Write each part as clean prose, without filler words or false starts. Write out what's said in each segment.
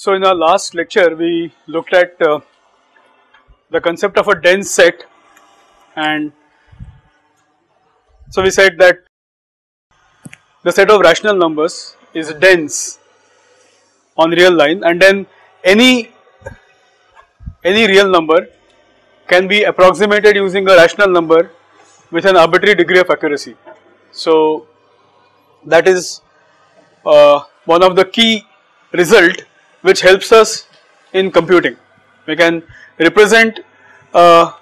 So in our last lecture we looked at the concept of a dense set, and so we said that the set of rational numbers is dense on real line, and then any real number can be approximated using a rational number with an arbitrary degree of accuracy. So that is one of the key result which helps us in computing. We can represent a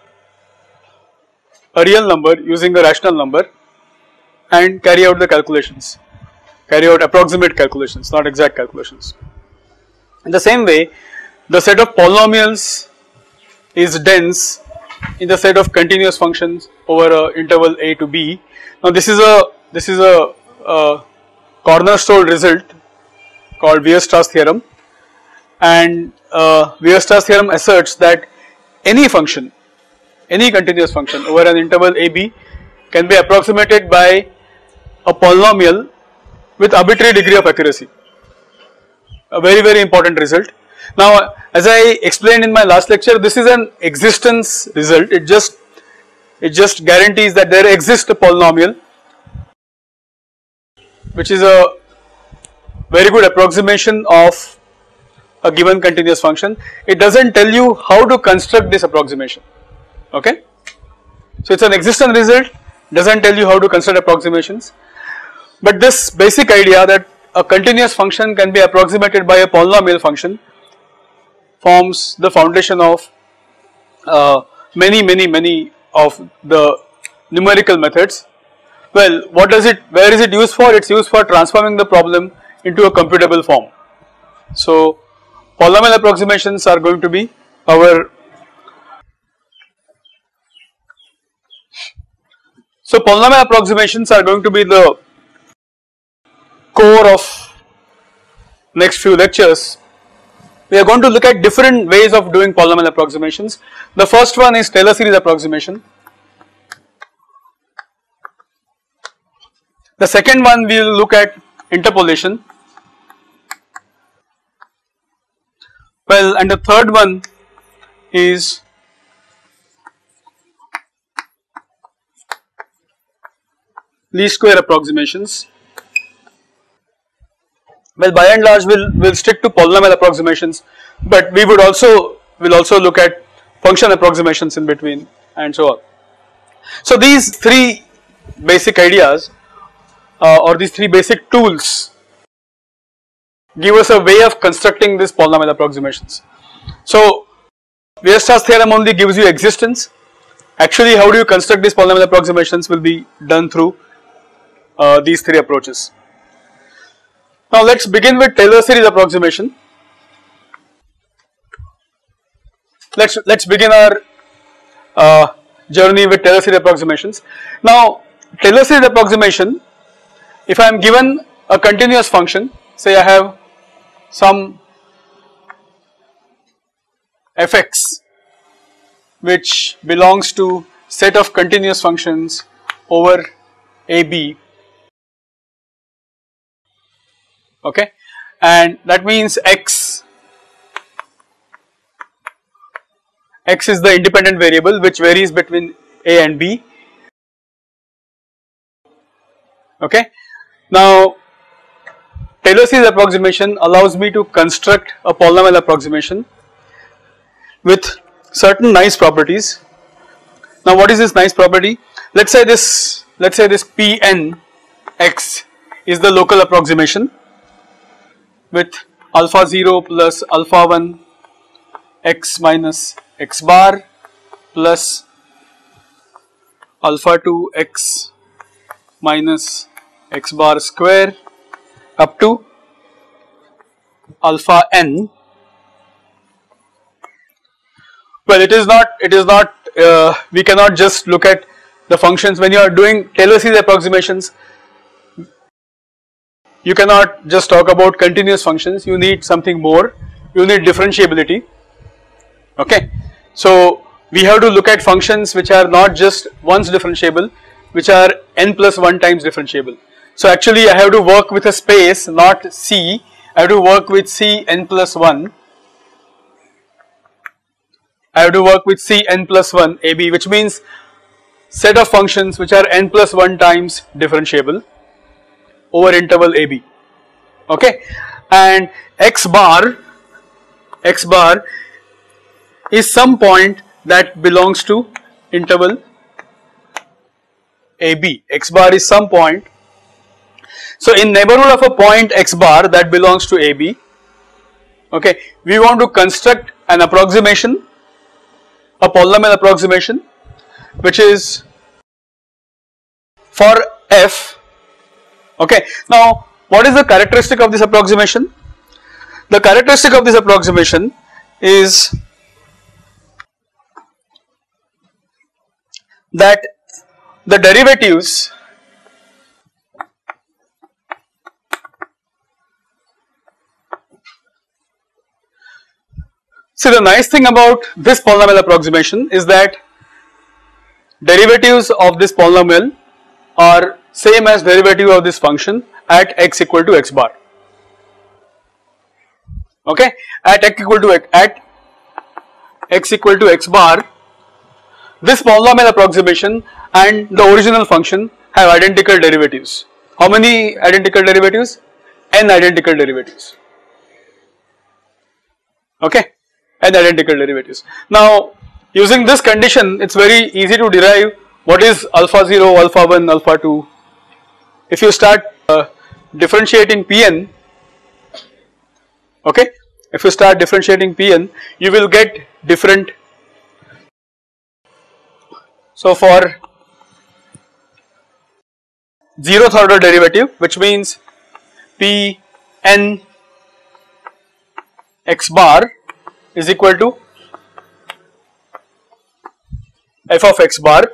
real number using a rational number and carry out the calculations, carry out approximate calculations, not exact calculations. In the same way, the set of polynomials is dense in the set of continuous functions over a interval a to b. Now this is a cornerstone result called Weierstrass theorem, and Weierstrass theorem asserts that any function, any continuous function over an interval ab can be approximated by a polynomial with arbitrary degree of accuracy. A very important result. Now as I explained in my last lecture, this is an existence result. It just guarantees that there exists a polynomial which is a very good approximation of a given continuous function. It does not tell you how to construct this approximation, okay. So it is an existence result, does not tell you how to construct approximations, but this basic idea that a continuous function can be approximated by a polynomial function forms the foundation of many of the numerical methods. Well, where is it used for? It is used for transforming the problem into a computable form. So polynomial approximations are going to be our polynomial approximations are going to be the core of next few lectures. We are going to look at different ways of doing polynomial approximations. The first one is Taylor series approximation. The second one we will look at interpolation. Well, and the third one is least square approximations. Well, by and large we'll stick to polynomial approximations, but we will also look at function approximations in between and so on. So these three basic ideas or these three basic tools give us a way of constructing these polynomial approximations. So Weierstrass theorem only gives you existence. Actually, how do you construct these polynomial approximations will be done through these three approaches. Now let us begin with Taylor series approximation. Let's begin our journey with Taylor series approximations. Now Taylor series approximation, if I am given a continuous function, say I have some fx which belongs to set of continuous functions over ab, okay, and that means x is the independent variable which varies between a and b, okay. Now Taylor series approximation allows me to construct a polynomial approximation with certain nice properties. Now what is this nice property? Let's say this Pn x is the local approximation with alpha 0 plus alpha 1 x minus x bar plus alpha 2 x minus x bar square up to alpha n. Well, it is not we cannot just look at the functions. When you are doing Taylor series approximations, you cannot just talk about continuous functions, you need something more, you need differentiability, okay. So we have to look at functions which are not just once differentiable, which are n plus 1 times differentiable. So actually I have to work with a space, not C, I have to work with Cn plus 1. I have to work with Cn plus 1 AB, which means set of functions which are n plus 1 times differentiable over interval AB. Okay, and x bar is some point that belongs to interval AB. X bar is some point. So in neighborhood of a point x bar that belongs to AB, okay, we want to construct an approximation, a polynomial approximation, which is for f. Okay, now what is the characteristic of this approximation? The characteristic of this approximation is that the derivatives see, the nice thing about this polynomial approximation is that derivatives of this polynomial are same as derivative of this function at x equal to x bar. Okay, at x equal to x bar, this polynomial approximation and the original function have identical derivatives. How many identical derivatives? N identical derivatives. Okay, n identical derivatives. Now, using this condition, it's very easy to derive what is alpha 0, alpha 1, alpha 2. If you start differentiating Pn, okay, if you start differentiating Pn, you will get different. So for 0th order derivative, which means Pn x bar is equal to f of x bar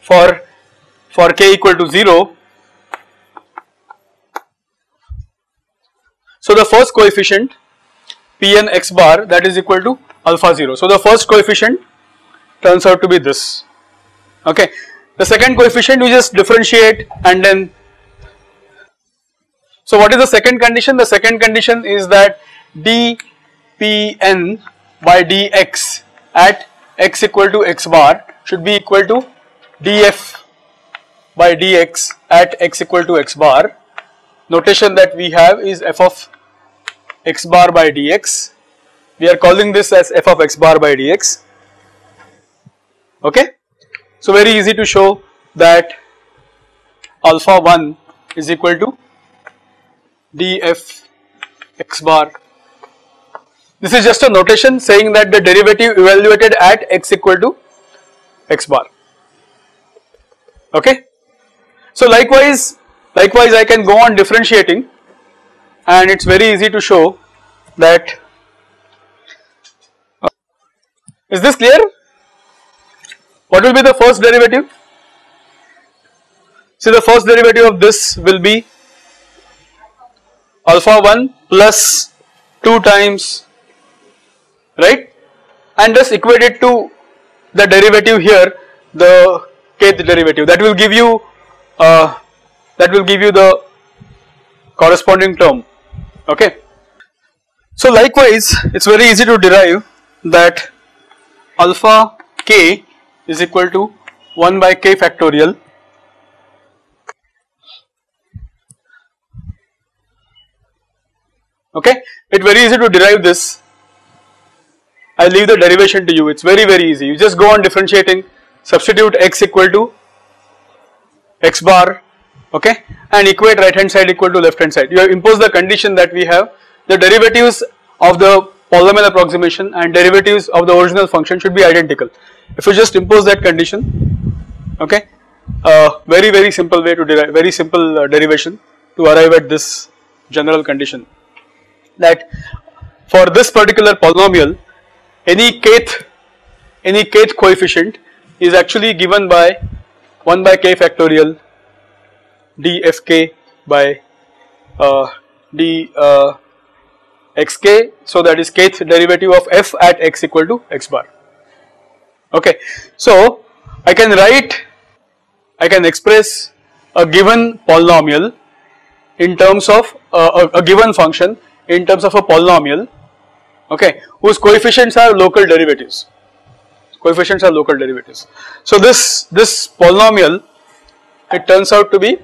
for k equal to 0. So the first coefficient Pn x bar, that is equal to alpha 0. So the first coefficient turns out to be this. Okay, the second coefficient we just differentiate and then. So what is the second condition? The second condition is that dPn by dx at x equal to x bar should be equal to df by dx at x equal to x bar. Notation that we have is f of x bar by dx. We are calling this as f of x bar by dx. Okay, so very easy to show that alpha 1 is equal to df x bar. This is just a notation saying that the derivative evaluated at x equal to x bar. Okay, so likewise I can go on differentiating, and it's very easy to show that. Is this clear? What will be the first derivative? See, the first derivative of this will be alpha 1 plus 2 times, right, and just equate it to the derivative here, the kth derivative, that will give you the corresponding term. Okay, so likewise it's very easy to derive that alpha k is equal to 1 by k factorial Okay, it's very easy to derive this. I leave the derivation to you. It's very easy. You just go on differentiating, substitute x equal to x bar, okay, and equate right hand side equal to left hand side. You have imposed the condition that we have the derivatives of the polynomial approximation and derivatives of the original function should be identical. If you just impose that condition, okay, very simple way to derive, very simple derivation to arrive at this general condition, that for this particular polynomial any kth coefficient is actually given by 1 by k factorial dfk by dxk, so that is kth derivative of f at x equal to x bar. Okay, so I can express a given polynomial in terms of a given function in terms of a polynomial, okay, whose coefficients are local derivatives. Coefficients are local derivatives. So this polynomial, it turns out to be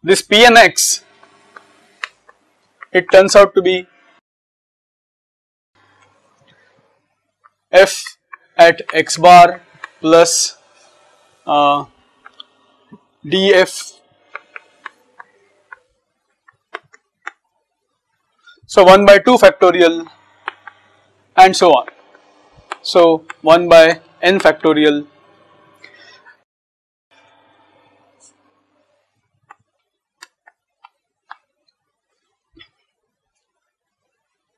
this Pnx, it turns out to be f at x bar plus df. So 1 by 2 factorial and so on. So 1 by n factorial.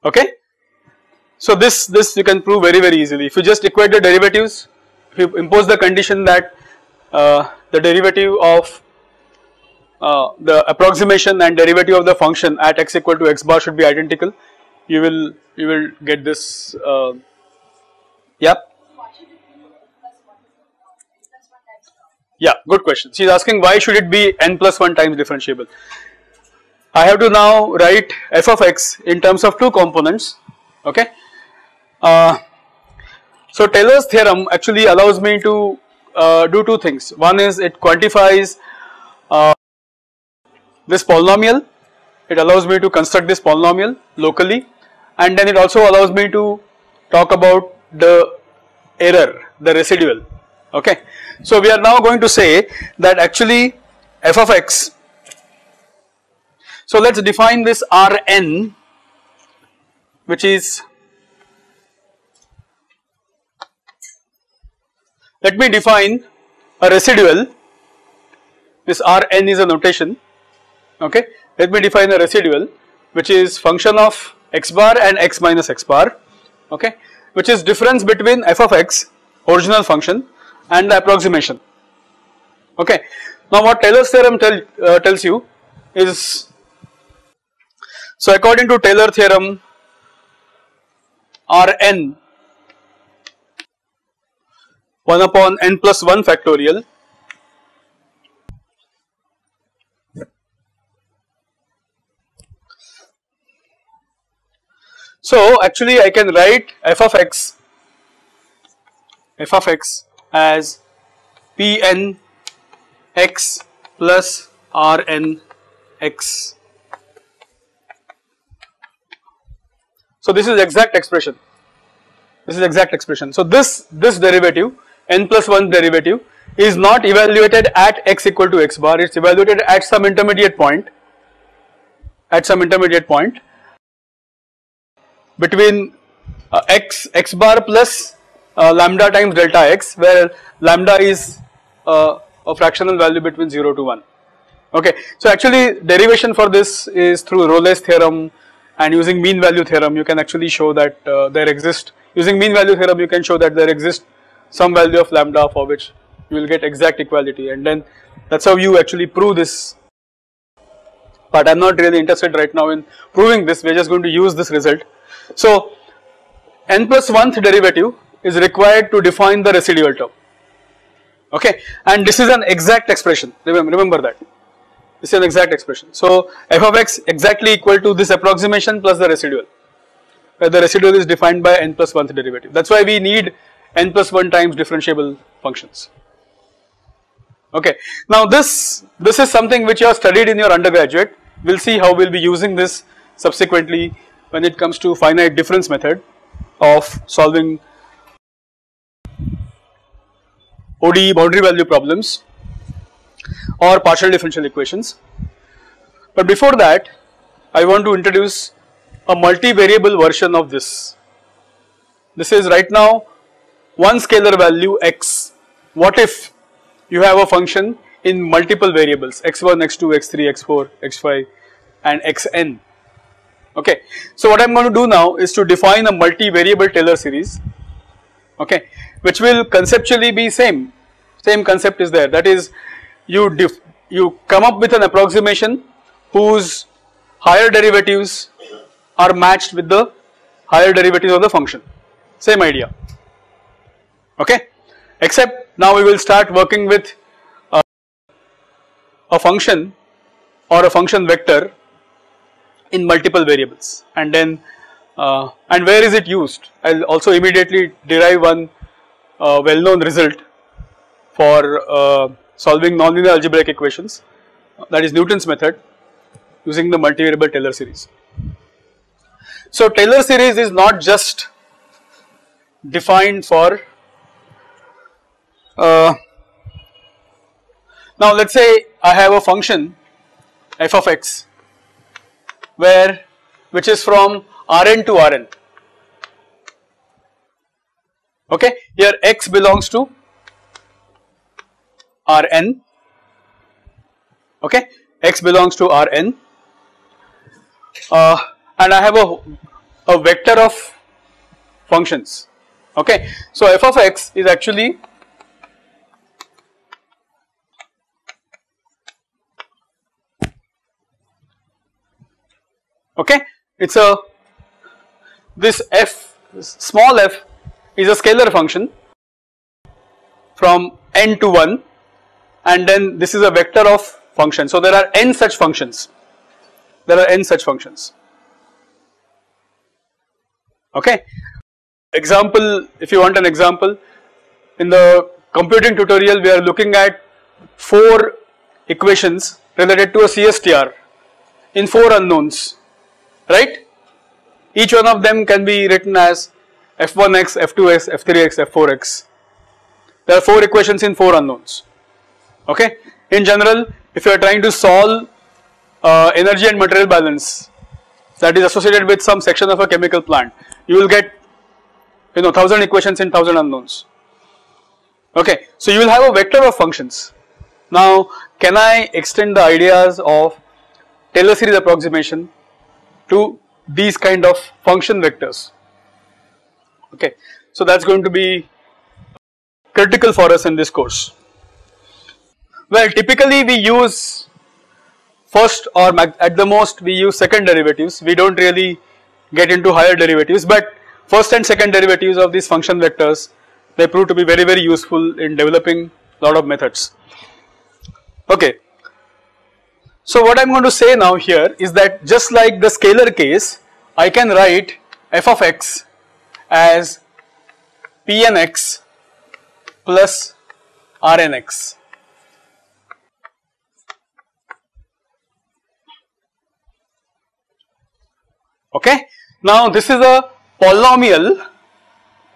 Okay. So this you can prove very easily. If you just equate the derivatives, if you impose the condition that the derivative of the approximation and derivative of the function at x equal to x bar should be identical, you will get this. Yeah. Yeah, good question. She is asking why should it be n plus 1 times differentiable. I have to now write f of x in terms of two components. Okay. So Taylor's theorem actually allows me to do two things. One is it quantifies this polynomial, it allows me to construct this polynomial locally, and then it also allows me to talk about the error, the residual. Okay. So we are now going to say that actually f of x, so let us define this Rn, which is, let me define a residual. This Rn is a notation. Okay, let me define a residual which is function of x bar and x minus x bar, okay, which is difference between f of x, original function, and the approximation. Okay. Now what Taylor's theorem tells you is, so according to Taylor theorem, Rn 1 upon n plus 1 factorial so actually I can write f of x as Pn x plus Rn x. So this is exact expression. So this derivative, n plus 1 derivative, is not evaluated at x equal to x bar, it is evaluated at some intermediate point, between x bar plus lambda times delta x, where lambda is a fractional value between 0 to 1. Okay. So actually derivation for this is through Rolle's theorem, and using mean value theorem you can actually show that there exists, using mean value theorem you can show that there exists some value of lambda for which you will get exact equality, and then that is how you actually prove this. But I am not really interested right now in proving this, we are just going to use this result. So n plus 1th derivative is required to define the residual term, okay, and this is an exact expression, remember that. This is an exact expression. So f of x exactly equal to this approximation plus the residual, where the residual is defined by n plus 1th derivative. That is why we need n plus 1 times differentiable functions. Okay. Now this is something which you have studied in your undergraduate. We will see how we will be using this subsequently when it comes to finite difference method of solving ODE boundary value problems or partial differential equations. But before that I want to introduce a multivariable version of this. This is right now one scalar value x. What if you have a function in multiple variables x1, x2, x3, x4, x5 and xn. Okay. So what I am going to do now is to define a multivariable Taylor series, okay, which will conceptually be same concept is there, that is you come up with an approximation whose higher derivatives are matched with the higher derivatives of the function, same idea, okay, except now we will start working with a function or a function vector in multiple variables, and then and where is it used? I will also immediately derive one well known result for solving nonlinear algebraic equations, that is Newton's method using the multivariable Taylor series. So Taylor series is not just defined for now let us say I have a function f of x which is from Rn to Rn, okay. Here x belongs to Rn, okay, x belongs to Rn, and I have a vector of functions, okay. So f of x is actually okay, it's a this f small f is a scalar function from n to 1, and then this is a vector of function. So there are n such functions, okay. Example, if you want an example, in the computing tutorial we are looking at 4 equations related to a CSTR in 4 unknowns, right. Each one of them can be written as f1x, f2x, f3x, f4x. There are 4 equations in 4 unknowns, okay. In general, if you are trying to solve energy and material balance that is associated with some section of a chemical plant, you will get 1000 equations in 1000 unknowns, okay. So you will have a vector of functions. Now can I extend the ideas of Taylor series approximation to these kind of function vectors, okay. So that is going to be critical for us in this course. Well, typically we use first or at the most we use second derivatives, we do not really get into higher derivatives, but first and second derivatives of these function vectors, they prove to be very useful in developing a lot of methods, okay. So what I am going to say now here is that just like the scalar case, I can write f of x as Pnx plus Rnx. Okay. Now this is a polynomial,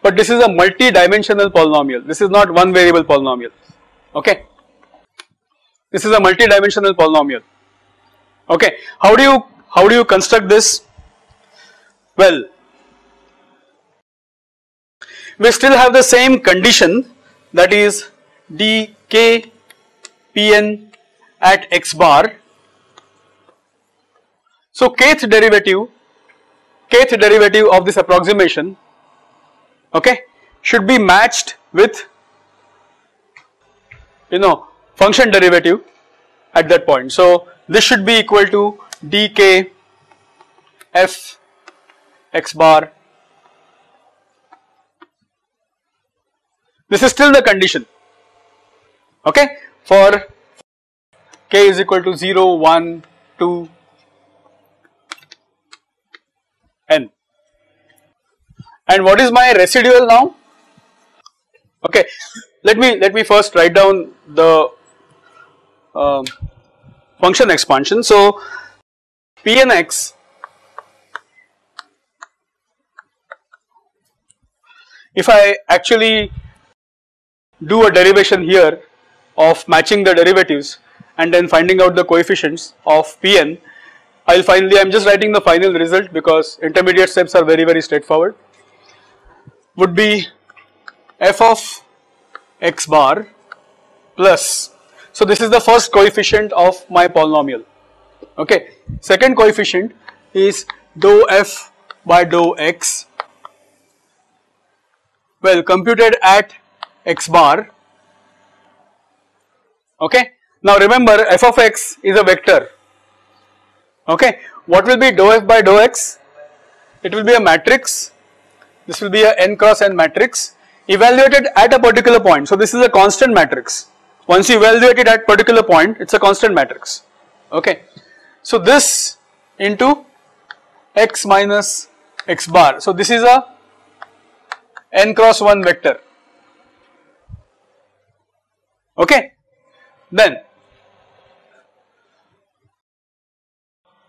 but this is a multi-dimensional polynomial. This is not one variable polynomial, okay. This is a multi-dimensional polynomial, okay. How do you construct this? Well, we still have the same condition, that is dk Pn at x bar. So kth derivative of this approximation, okay, should be matched with function derivative at that point. So this should be equal to dk f x bar. This is still the condition, okay, for k is equal to 0, 1, 2, n. And what is my residual now? Okay, let me first write down the function expansion. So Pnx if I actually do a derivation here of matching the derivatives and then finding out the coefficients of Pn, I am just writing the final result because intermediate steps are very straightforward, would be f of x bar plus, so this is the first coefficient of my polynomial, okay. Second coefficient is dou f by dou x, well, computed at x bar, okay. Now remember, f of x is a vector, okay. What will be dou f by dou x? It will be a matrix, this will be a n cross n matrix evaluated at a particular point. So this is a constant matrix, Once you evaluate it at particular point, it's a constant matrix. Okay. So this into x minus x bar. So this is a n cross 1 vector. Okay. Then,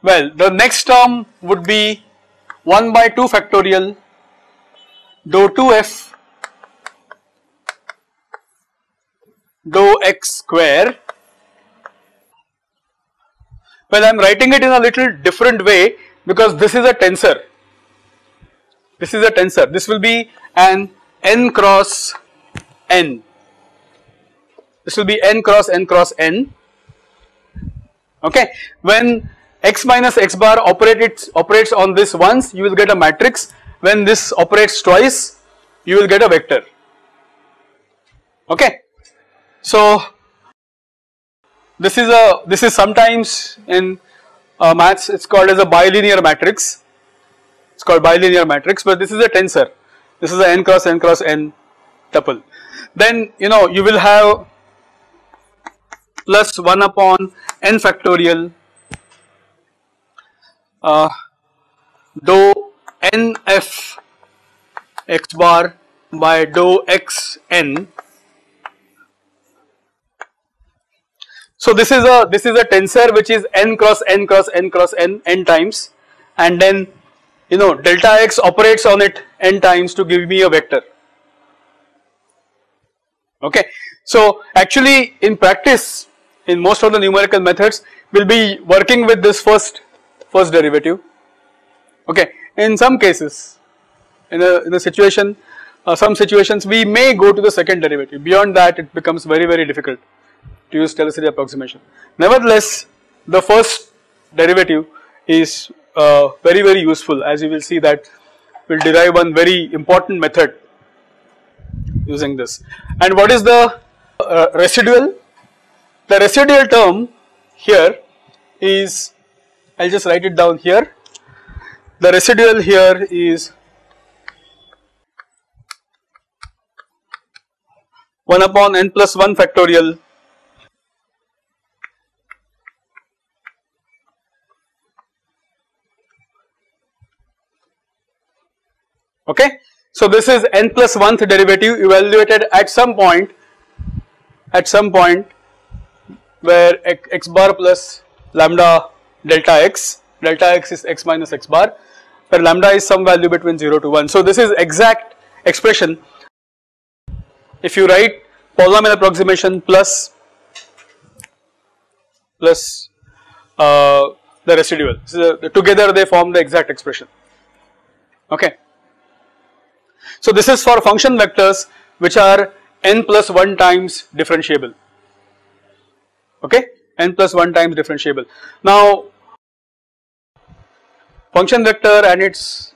well, the next term would be 1 by 2 factorial dou 2f dou x square. Well, I am writing it in a little different way because this is a tensor. This is a tensor. This will be an n cross n. This will be n cross n cross n. Okay. When x minus x bar operates on this once, you will get a matrix. When this operates twice, you will get a vector. Okay. So this is sometimes in maths it's called as a bilinear matrix. It's called bilinear matrix, but this is a tensor. This is a n cross n cross n tuple. Then you will have plus 1 upon n factorial dou n f x bar by dou x n. So this is a tensor which is n cross n cross n cross n times, and then delta x operates on it n times to give me a vector. Okay. So actually in practice, in most of the numerical methods, we'll be working with this first derivative. Okay. In some cases, in a situation, some situations we may go to the second derivative. Beyond that, it becomes very, very difficult to use Taylor series approximation. Nevertheless, the first derivative is very, very useful, as you will see that we will derive one very important method using this. And what is the residual? The residual term here is, I will just write it down here. The residual here is 1 upon n plus 1 factorial okay. So this is n plus 1th derivative evaluated at some point where x bar plus lambda delta x is x minus x bar, where lambda is some value between 0 to 1. So this is exact expression. If you write polynomial approximation plus the residual, so together they form the exact expression. Okay. So this is for function vectors which are n plus 1 times differentiable. Okay, n plus 1 times differentiable. Now function vector and its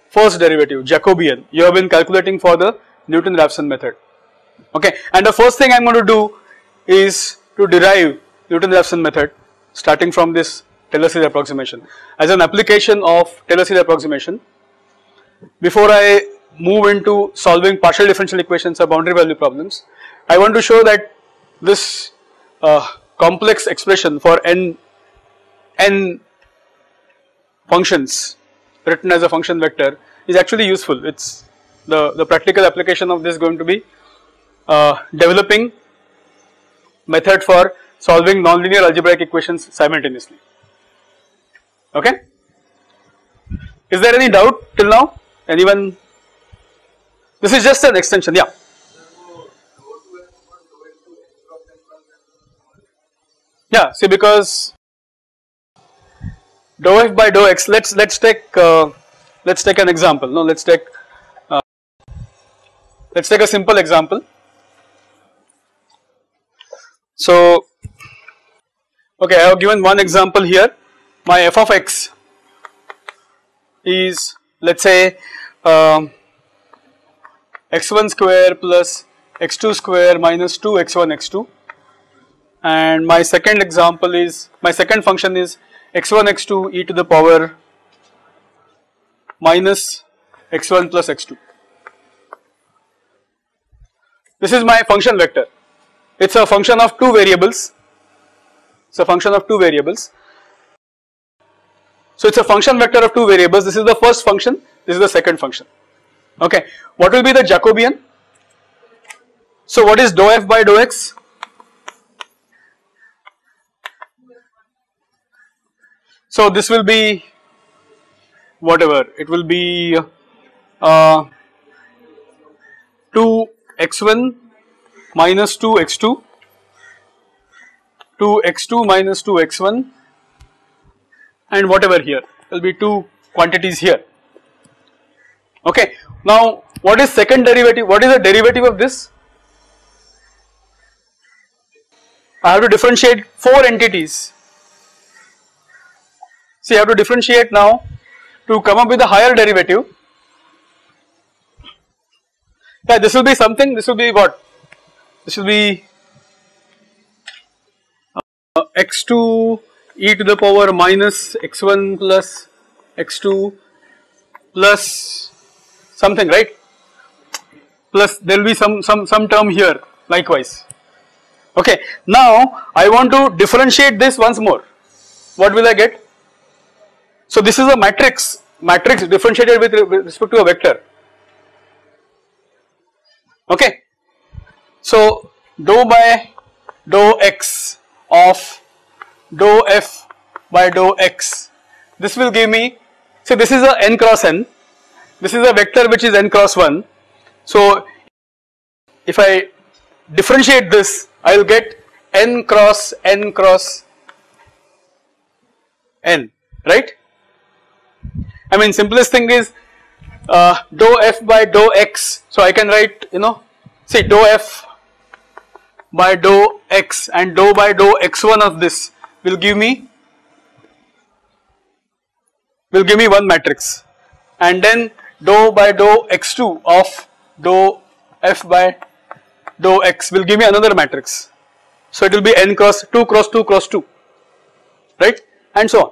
first derivative Jacobian, you have been calculating for the Newton-Raphson method. Okay, and the first thing I am going to do is to derive Newton-Raphson method starting from this Taylor series approximation as an application of Taylor series approximation. Before I move into solving partial differential equations or boundary value problems, I want to show that this complex expression for n functions written as a function vector is actually useful. It's the practical application of this going to be developing method for solving nonlinear algebraic equations simultaneously. Okay. Is there any doubt till now? Anyone? This is just an extension, yeah. Yeah, see, because dou f by dou x, let's take an example. No, let's take a simple example. So, okay, I have given one example here. My f of x is, let's say, x1 square plus x2 square minus 2 x1 x2, and my second example is, my second function is x1 x2 e to the power minus x1 plus x2. This is my function vector. It's a function of two variables. It's a function of two variables. So it's a function vector of two variables. This is the first function, this is the second function. Okay, what will be the Jacobian? So what is dou f by dou x? So this will be whatever, it will be 2x1 minus 2x2, 2x2 minus 2x1, and whatever here, there will be two quantities here. Okay, now what is second derivative? What is the derivative of this? I have to differentiate four entities. See, I have to differentiate now to come up with a higher derivative. Yeah, this will be something, this will be what? This will be x2 e to the power minus x1 plus x2 plus something, right? Plus there will be some term here likewise. Okay, now I want to differentiate this once more. What will I get? So this is a matrix differentiated with respect to a vector. Okay, so dou by dou x of dou f by dou x, this will give me, so this is a n cross n, this is a vector which is n cross 1. So if I differentiate this, I will get n cross n cross n, right? I mean, simplest thing is dou f by dou x, so I can write, see dou f by dou x and dou by dou x1 of this will give me one matrix, and then dou by dou x2 of dou f by dou x will give me another matrix. So it will be n cross 2 cross 2 cross 2, right, and so on.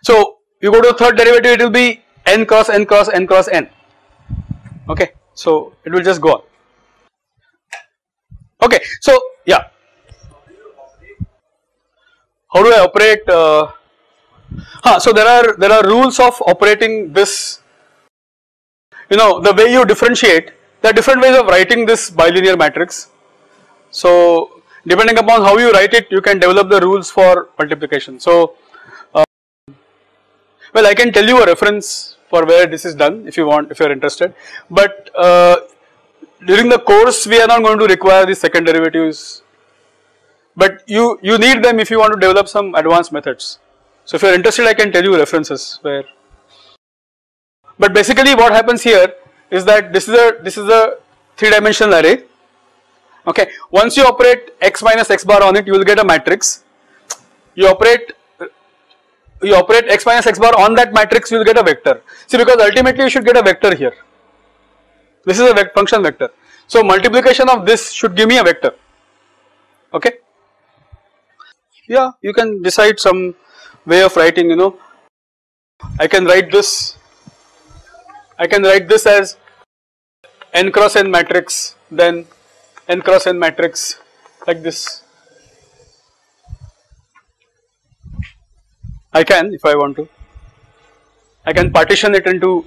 So you go to the third derivative, it will be n cross n cross n cross n. Okay, so it will just go on. Okay, so yeah, how do I operate? So there are rules of operating this. The way you differentiate, there are different ways of writing this bilinear matrix. So depending upon how you write it, you can develop the rules for multiplication. So well, I can tell you a reference for where this is done if you want, if you are interested, but during the course we are not going to require these second derivatives, but you need them if you want to develop some advanced methods. So if you are interested, I can tell you references where, but basically what happens here is that this is a three-dimensional array. Okay, once you operate x minus x bar on it, you will get a matrix. You operate x minus x bar on that matrix, you will get a vector. See, because ultimately you should get a vector here. This is a function vector. So multiplication of this should give me a vector. Okay. Yeah, you can decide some way of writing, I can write this as n cross n matrix, then n cross n matrix like this. I can, if I want to, I can partition it into,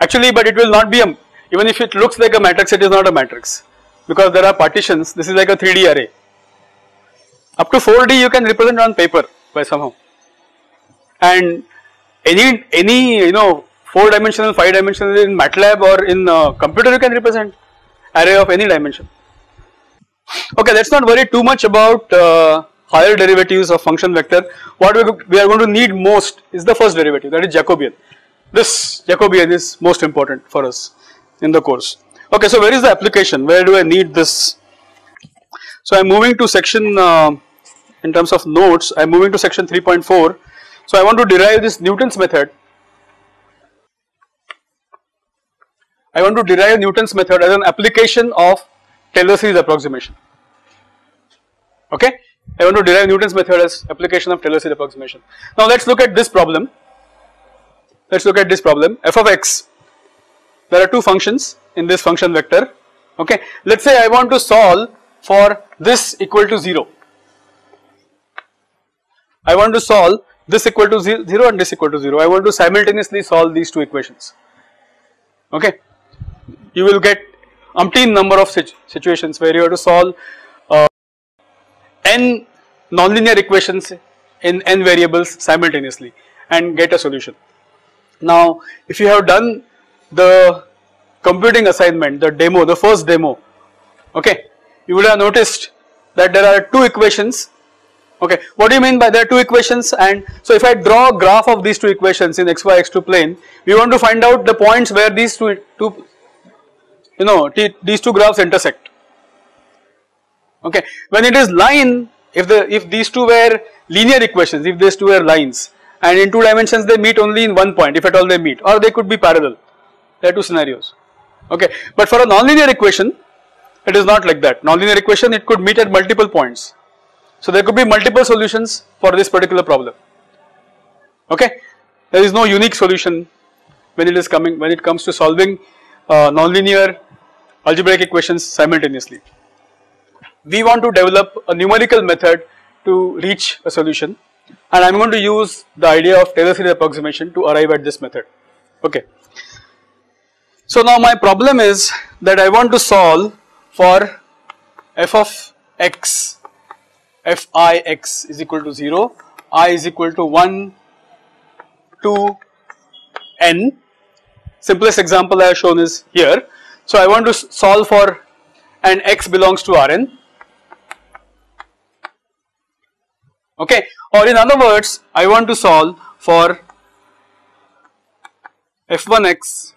actually, but it will not be even if it looks like a matrix, it is not a matrix, because there are partitions. This is like a 3D array. Up to 4D you can represent on paper by somehow, and any 4-dimensional, 5-dimensional in MATLAB or in computer you can represent array of any dimension. Okay, let's not worry too much about higher derivatives of function vector. What we are going to need most is the first derivative, that is Jacobian. This Jacobian is most important for us in the course. Okay, so where is the application? Where do I need this? So I am moving to section, in terms of notes, I am moving to section 3.4. So I want to derive this Newton's method. I want to derive Newton's method as an application of Taylor series approximation. Okay, I want to derive Newton's method as application of Taylor series approximation. Now let's look at this problem. Let's look at this problem. F of x. There are two functions in this function vector. Okay, let's say I want to solve for this equal to 0. I want to solve this equal to 0 and this equal to 0. I want to simultaneously solve these two equations. Okay, you will get umpteen number of situations where you have to solve n nonlinear equations in n variables simultaneously and get a solution. Now, if you have done the computing assignment, the demo, the first demo, okay, you would have noticed that there are two equations. Okay, what do you mean by there are two equations? And so if I draw a graph of these two equations in xy x2 plane, we want to find out the points where these two these two graphs intersect. Okay, when it is line, if these two were linear equations, if these two were lines and in two dimensions they meet only in one point, if at all they meet, or they could be parallel. There are two scenarios. Okay, but for a nonlinear equation, it is not like that. Nonlinear equation, it could meet at multiple points. So there could be multiple solutions for this particular problem. Okay, there is no unique solution when it comes to solving nonlinear algebraic equations simultaneously. We want to develop a numerical method to reach a solution, and I am going to use the idea of Taylor series approximation to arrive at this method. Okay. So now my problem is that I want to solve for f of x, f I x is equal to 0, I is equal to 1 to n. Simplest example I have shown is here. So I want to solve for an x belongs to Rn. Okay, or in other words, I want to solve for f1x,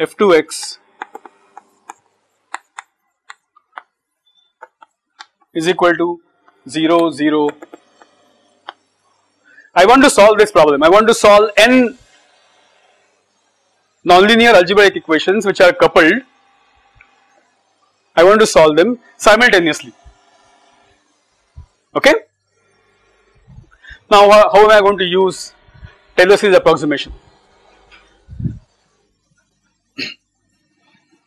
f2x is equal to 0, 0. I want to solve this problem. I want to solve n nonlinear algebraic equations which are coupled. I want to solve them simultaneously. Okay. Now, how am I going to use Taylor series approximation?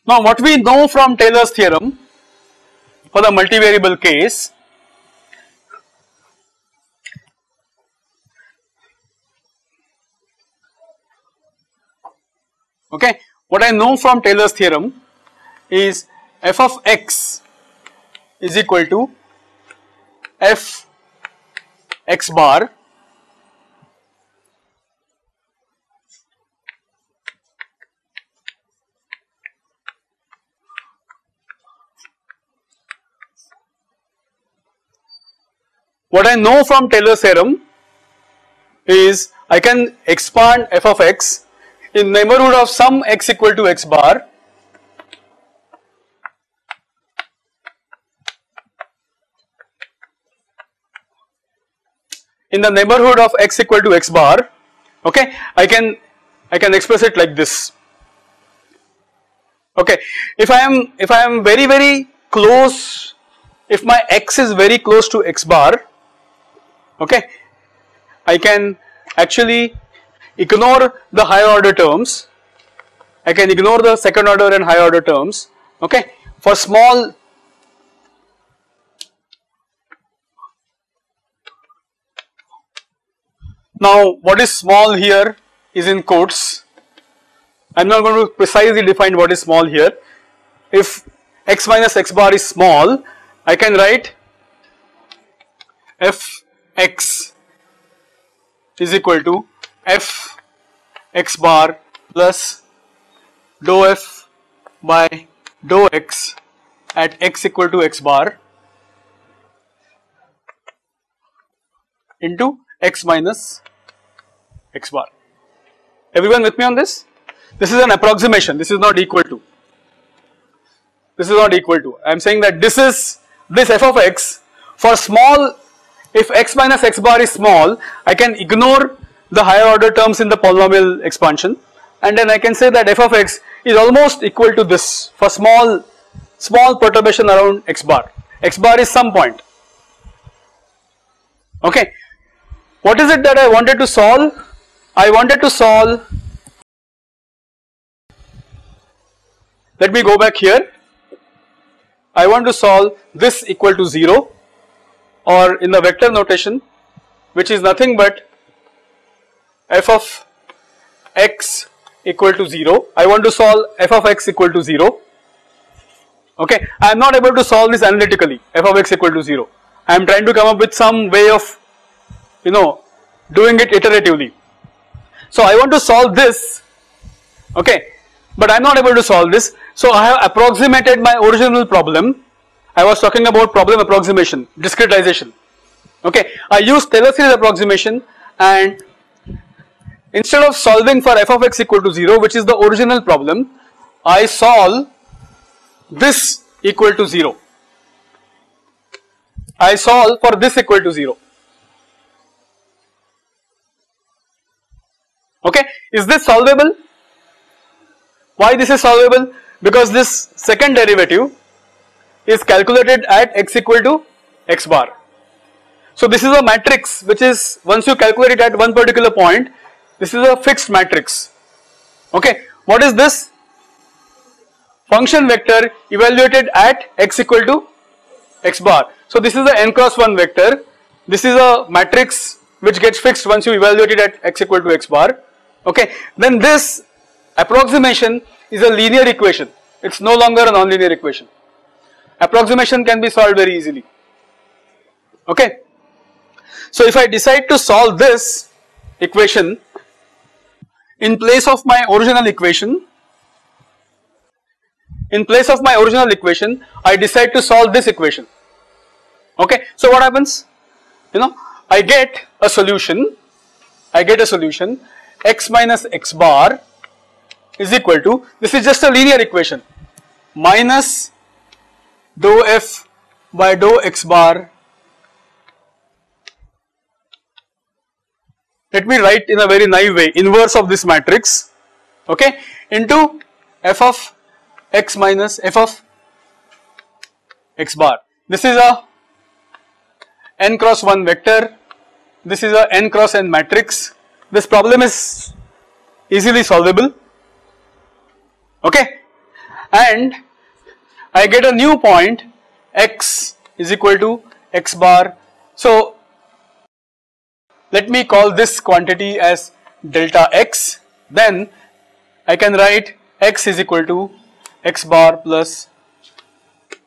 Now, what we know from Taylor's theorem for the multivariable case, okay, what I know from Taylor's theorem is f of x is equal to f x bar what I know from Taylor's theorem is I can expand f of x in neighborhood of some x equal to x bar in the neighborhood of x equal to x bar. Okay, I can express it like this. Okay, if I am very close, if my x is very close to x bar, okay, I can actually ignore the higher order terms. I can ignore the second order and higher order terms. Okay, for small now what is small here is in quotes. I am not going to precisely define what is small here. If x minus x bar is small, I can write f x is equal to f x bar plus dou f by dou x at x equal to x bar into x minus x bar. Everyone with me on this? This is an approximation, this is not equal to. This is not equal to. I am saying that this f of x for small, if x minus x bar is small, I can ignore the higher order terms in the polynomial expansion, and then I can say that f of x is almost equal to this for small perturbation around x bar. X bar is some point. Okay. What is it that I wanted to solve? I wanted to solve Let me go back here. I want to solve this equal to 0, or in the vector notation, which is nothing but f of x equal to 0. I want to solve f of x equal to 0. Okay, I am not able to solve this analytically, f of x equal to 0. I am trying to come up with some way of, doing it iteratively. So I want to solve this, okay, but I am not able to solve this. So I have approximated my original problem. I was talking about problem approximation, discretization. Okay, I used Taylor series approximation, and instead of solving for f of x equal to 0, which is the original problem, I solve this equal to 0. I solve for this equal to 0. Okay, is this solvable? Why this is solvable? Because this second derivative is calculated at x equal to x bar. So this is a matrix which is, once you calculate it at one particular point, this is a fixed matrix. Okay, what is this? Function vector evaluated at x equal to x bar. So this is a n cross 1 vector. This is a matrix which gets fixed once you evaluate it at x equal to x bar. Okay, then this approximation is a linear equation. It's no longer a nonlinear equation. Approximation can be solved very easily. Okay, so if I decide to solve this equation in place of my original equation, I decide to solve this equation. Okay, so what happens? I get a solution. X minus x bar is equal to, this is just a linear equation, minus dou f by dou x bar. Let me write in a very naive way, inverse of this matrix, okay, into f of x minus f of x bar. This is a n cross 1 vector, this is a n cross n matrix. This problem is easily solvable, okay, and I get a new point, x is equal to x bar. So let me call this quantity as delta x, then I can write x is equal to x bar plus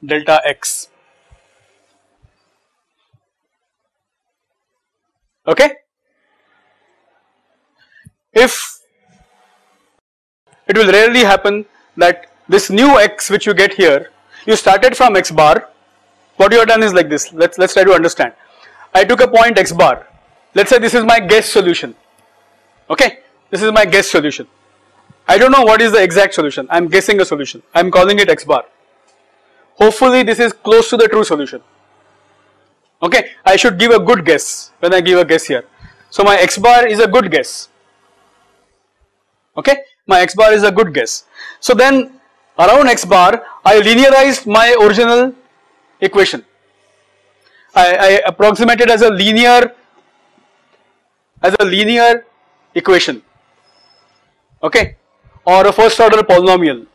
delta x. Okay, if it will rarely happen that this new x which you get here, you started from x bar, what you have done is like this. Let's try to understand. I took a point x bar. Let's say this is my guess solution. Okay, this is my guess solution. I don't know what is the exact solution. I am guessing a solution. I am calling it x bar. Hopefully this is close to the true solution. Okay, I should give a good guess when I give a guess here. So my x bar is a good guess. Okay, my x bar is a good guess. So then around x bar I linearized my original equation. I approximated as a linear equation, okay, or a first order polynomial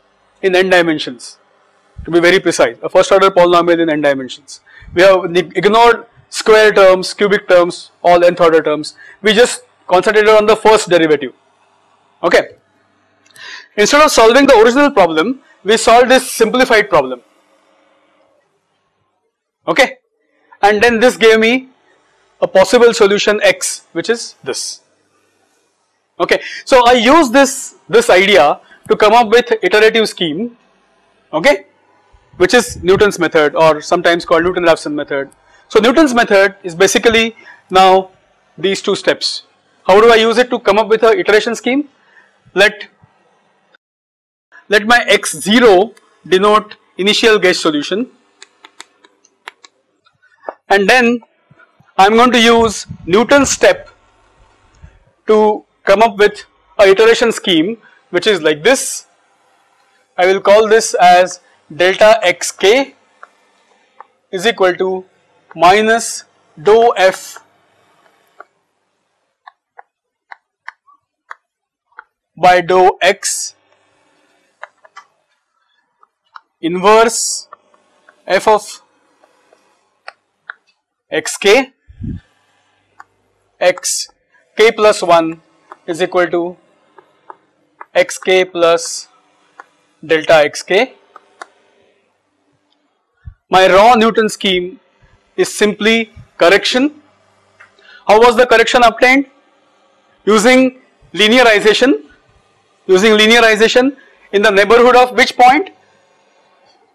in n dimensions, to be very precise, a first order polynomial in n dimensions. We have ignored square terms, cubic terms, all nth order terms. We just concentrated on the first derivative. Okay, instead of solving the original problem, we solved this simplified problem. Okay, and then this gave me a possible solution x, which is this. Okay, so I use this idea to come up with iterative scheme, okay, which is Newton's method, or sometimes called Newton-Raphson method. So Newton's method is basically now these two steps. How do I use it to come up with an iteration scheme? Let my x0 denote initial guess solution, and then I am going to use Newton's step to come up with a iteration scheme which is like this. I will call this as delta xk is equal to minus dou f by dou x inverse f of xk, xk plus 1 is equal to xk plus delta xk. My raw Newton scheme is simply correction. How was the correction obtained? Using linearization. Using linearization in the neighborhood of which point?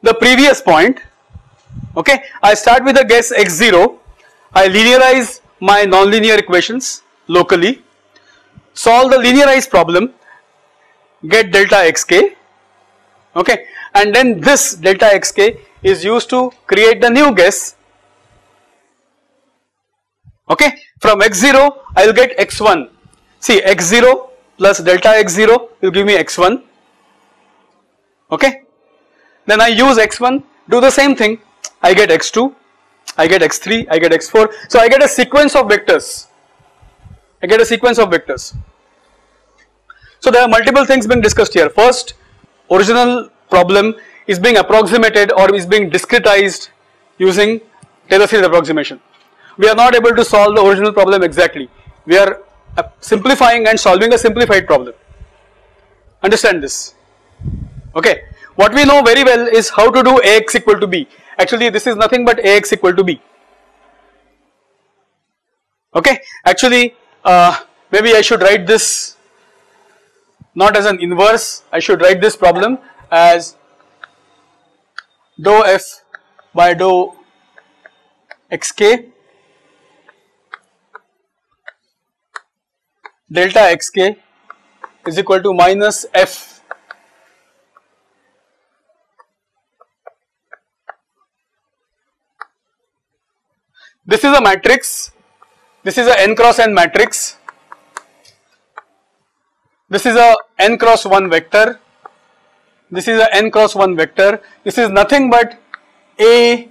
The previous point. Okay, I start with a guess x0. I linearize my nonlinear equations locally, solve the linearized problem, get delta xk. Okay, and then this delta xk is used to create the new guess. Okay, from x0 I will get x1. See, x0 plus delta x0 will give me x1. Okay, then I use x1, do the same thing, I get x2, I get x3, I get x4. So I get a sequence of vectors. I get a sequence of vectors. So there are multiple things being discussed here. First, original problem is being approximated or is being discretized using Taylor series approximation. We are not able to solve the original problem exactly. We are simplifying and solving a simplified problem. Understand this. Okay. What we know very well is how to do Ax equal to B. Actually, this is nothing but Ax equal to B. Okay. Actually, maybe I should write this not as an inverse. I should write this problem as dou f by dou xk delta xk is equal to minus f this is a matrix, this is a n cross n matrix, this is a n cross 1 vector, this is a n cross 1 vector, this is nothing but A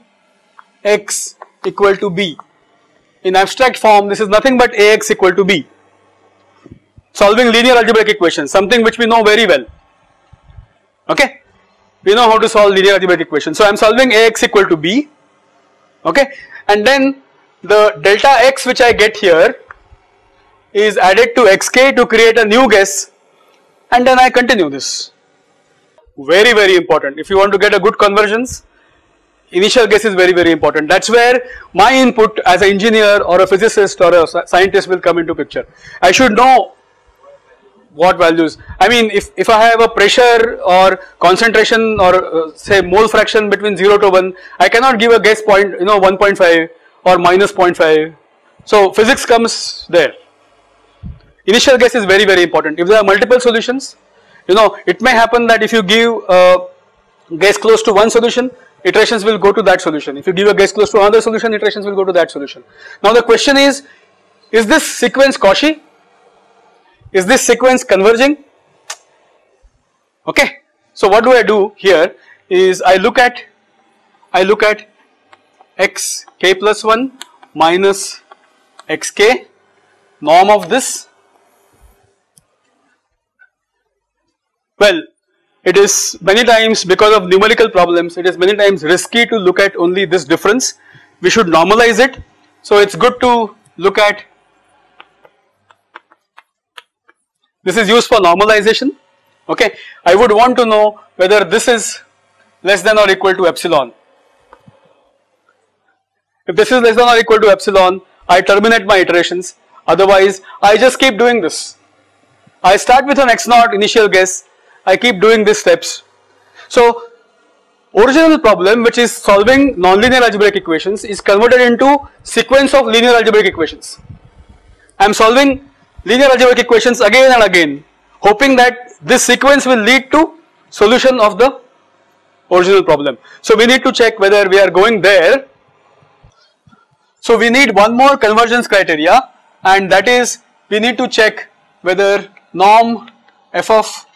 x equal to B. In abstract form, this is nothing but Ax equal to B. Solving linear algebraic equations, something which we know very well. Okay, we know how to solve linear algebraic equations. So I am solving Ax equal to B. Okay, and then the delta x which I get here is added to xk to create a new guess, and then I continue this. Very, very important. If you want to get a good convergence, initial guess is very, very important. That's where my input as an engineer or a physicist or a scientist will come into picture. I should know what values. I mean, if I have a pressure or concentration or say mole fraction between 0 to 1, I cannot give a guess point, 1.5 or minus 0.5. So physics comes there. Initial guess is very, very important. If there are multiple solutions, it may happen that if you give a guess close to one solution, iterations will go to that solution. If you give a guess close to another solution, iterations will go to that solution. Now the question is this sequence Cauchy? Is this sequence converging? Okay. So what do I do here is I look at x k plus 1 minus xk, norm of this. Well, it is many times, because of numerical problems, it is many times risky to look at only this difference. We should normalize it. So it's good to look at, this is used for normalization. Okay, I would want to know whether this is less than or equal to epsilon. If this is less than or equal to epsilon, I terminate my iterations. Otherwise, I just keep doing this. I start with an x0 initial guess. I keep doing these steps. So, original problem, which is solving nonlinear algebraic equations, is converted into sequence of linear algebraic equations. I am solving linear algebraic equations again and again, hoping that this sequence will lead to solution of the original problem. So we need to check whether we are going there. So we need one more convergence criteria, and that is we need to check whether norm f of,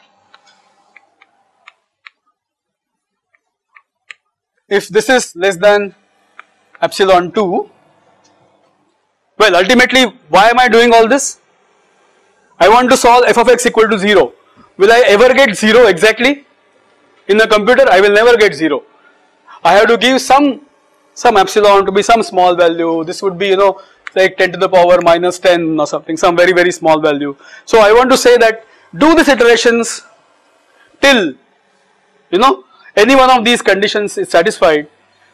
if this is less than epsilon 2, well, ultimately why am I doing all this? I want to solve f of x equal to 0. Will I ever get 0 exactly? In a computer, I will never get 0. I have to give some epsilon to be some small value. This would be, like 10 to the power minus 10 or something, some very, very small value. So I want to say that do these iterations till, any one of these conditions is satisfied.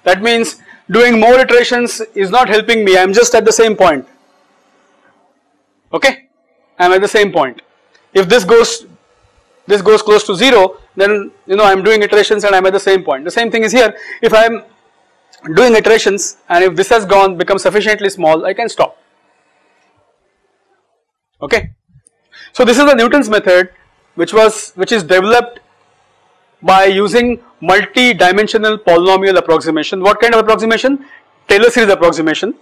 That means doing more iterations is not helping me. I am just at the same point. Okay, I am at the same point. If this goes close to 0, then I am doing iterations and I am at the same point. The same thing is here. If I am doing iterations and if this has become sufficiently small, I can stop. Okay. So this is the Newton's method, which is developed by using multi-dimensional polynomial approximation. What kind of approximation? Taylor series approximation.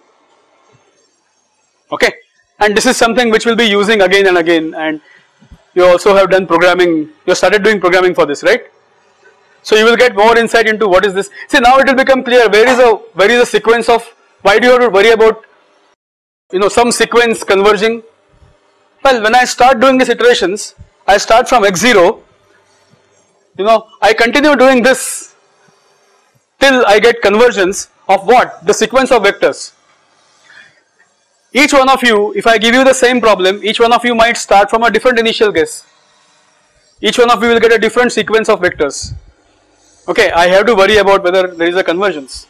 Okay. And this is something which we'll be using again and again, and you also have done programming, you started doing programming for this, right? So you will get more insight into what is this. See, now it will become clear where is a sequence of, why do you have to worry about some sequence converging? Well, when I start doing these iterations, I start from x0, I continue doing this till I get convergence of what? The sequence of vectors. Each one of you, if I give you the same problem, each one of you might start from a different initial guess. Each one of you will get a different sequence of vectors. Okay, I have to worry about whether there is a convergence,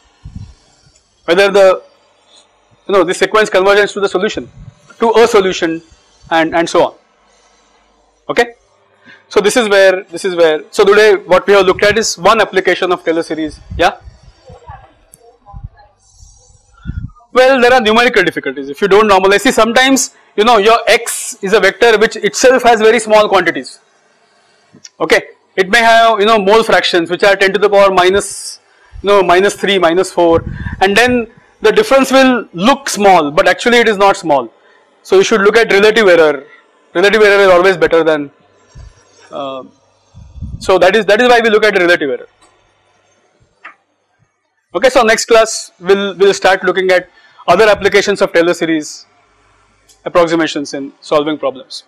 whether the sequence converges to the solution, to a solution, and so on. Okay, so this is where. So today what we have looked at is one application of Taylor series. Yeah. Well, there are numerical difficulties. If you don't normalize, see, sometimes your x is a vector which itself has very small quantities. Okay, it may have mole fractions which are 10 to the power minus 3, minus 4, and then the difference will look small, but actually it is not small. So you should look at relative error. Relative error is always better than. So that is why we look at relative error. Okay, so next class we'll start looking at other applications of Taylor series approximations in solving problems.